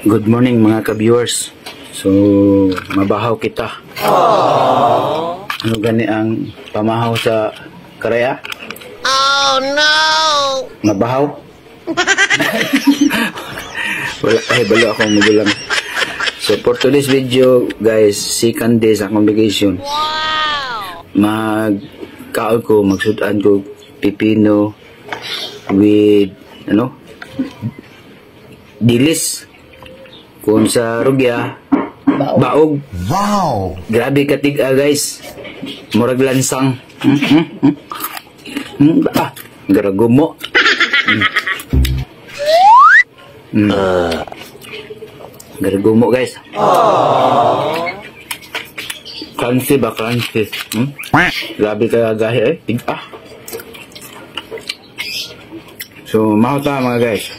Good morning mga ka-viewers. So, mabahaw kita. Ano gani ang pamahaw sa karaya? Oh no! Mabahaw? Wala, balo akong magulang. So, for today's video, guys, second day sa akong vacation. Wow! Magkaon ko, magsudan ko pipino with, dilis. Kung sa rugya, baog. Wow! Grabe katiga, guys. Murag lansang. Garagumo. Garagumo, guys. Crunchy ba? Crunchy. Grabe ka gahi, eh. Tiga. So, mahota mga guys.